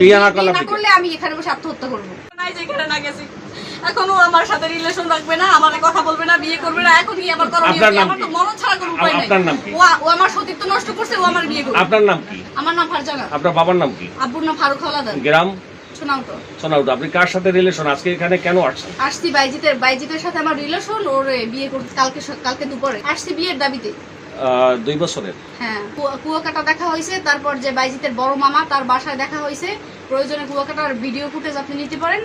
বিয়ে না করলে আমি এখানে বসে আত্মহত্যা করবো। নাই যেখানে না গেছি এখনো আমার সাথে রিলেশন রাখবে না, আমার কথা বলবে না, বিয়ে করবে না। এখন কি আমার করণীয়? আমার তো মরণ ছাড়া কোনো উপায় নাই। আপনার নাম কি? ও আমার সতীত্ব নষ্ট করছে, ও আমার বিয়ে করবে। আপনার নাম কি? আমার নাম ফারজানা। আপনার বাবার নাম কি? আব্বুর নাম ফারুক হাওলাদার। গ্রাম সোনাউটো। সোনাউটো। আপনি কার সাথে রিলেশন? আজকে এখানে কেন আসছেন? আসছি বাইজিতের সাথে আমার রিলেশন, ওর বিয়ে করতে কালকে দুপুরে আসছি বিয়ের দাবিতে। 2 বছরের। হ্যাঁ, কুয়াকাটা দেখা হয়েছে, তারপর যে বাইজিতের বড় মামা তার বাসায় দেখা হয়েছে। প্রয়োজনে কুয়াকাটার ভিডিও ফুটেজ আপনি নিতে পারেন,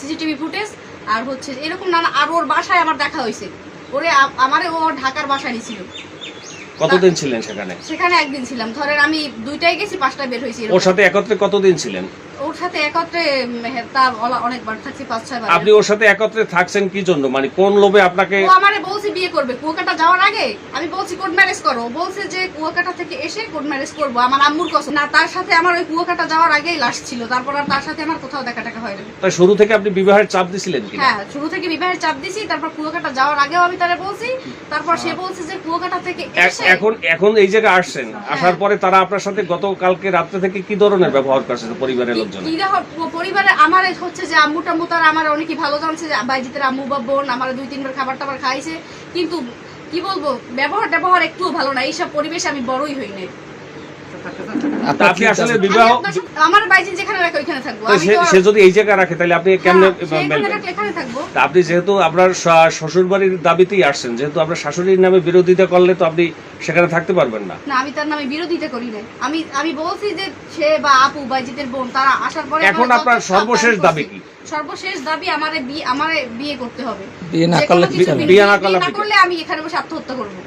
সিসিটিভি ফুটেজ। আর হচ্ছে এরকম নানা, আর ওর বাসায় আমার দেখা হয়েছে। ও ঢাকার বাসায় নিয়েছিল। কতদিন ছিলেন সেখানে? সেখানে একদিন ছিলাম। ধরেন আমি 2টায় গেছি, 5টায় বের হয়েছি। ওর সাথে একত্রে কতদিন ছিলেন? ওর সাথে একত্রে তা অনেকবার থাকছি, 5-6 বার। আপনি ওর সাথে একত্রে থাকছেন কি জন্য? মানে কোন লোভে আপনাকে? ও আমারে বলছে বিয়ে করবে কুয়াকাটা যাওয়ার আগে। আমি বলছি কোর্ট ম্যারেজ করো, বলছে যে কুয়াকাটা থেকে এসে কোর্ট ম্যারেজ করবো। আমার আম্মুর কসম না, তার সাথে আমার ওই কুয়াকাটা যাওয়ার আগেই লাশ ছিল। তারপর আর তার সাথে আমার কোথাও দেখা হয় না। তাই শুরু থেকে আপনি বিবাহের চাপ দিছিলেন কি? হ্যাঁ, শুরু থেকে বিবাহের চাপ দিছি। তারপর কুয়াকাটা যাওয়ার আগেও আমি তারে বলছি। তারপর সে বলছে যে কুয়াকাটা থেকে এসে এখন এই জায়গায় আসছেন, আসার পরে তারা আপনার সাথে গতকালকে রাত্রে থেকে কি ধরনের ব্যবহার করছে পরিবারের লোকজন? পরিবারে আমার হচ্ছে যে আম্মু টাম্মু তারা আমার অনেকই ভালো জানছে, যে বাইজিতের আম্মু বা বোন আমার 2-3 বার খাবার টাবার খাইছে। কিন্তু কি বলবো, ব্যবহার একটুও ভালো না। এইসব পরিবেশে আমি বড়ই হই নাই। আপনি আসলে বিবাহ আমার বাইজি যেখানে রাখে ওইখানে থাকবো। সে যদি এই জায়গায় রাখে তাহলে আপনি কেমনে এখানে থাকবো? আপনি যেহেতু আপনার শ্বশুর বাড়ির দাবিতেই আসছেন, যেহেতু আপনার শাশুড়ির নামে বিরোধিতা করলে তো আপনি সেখানে থাকতে পারবেন না। না, আমি তার নামে বিরোধিতা করি না। আমি বলছি যে সে বা আপু বাইজিতের বোন তারা আসার পরে এখন আপনার সর্বশেষ দাবি কি? সর্বশেষ দাবি আমারে বিয়ে করতে হবে। বিয়ে না করলে আমি এখানে বসে আত্মহত্যা করবো।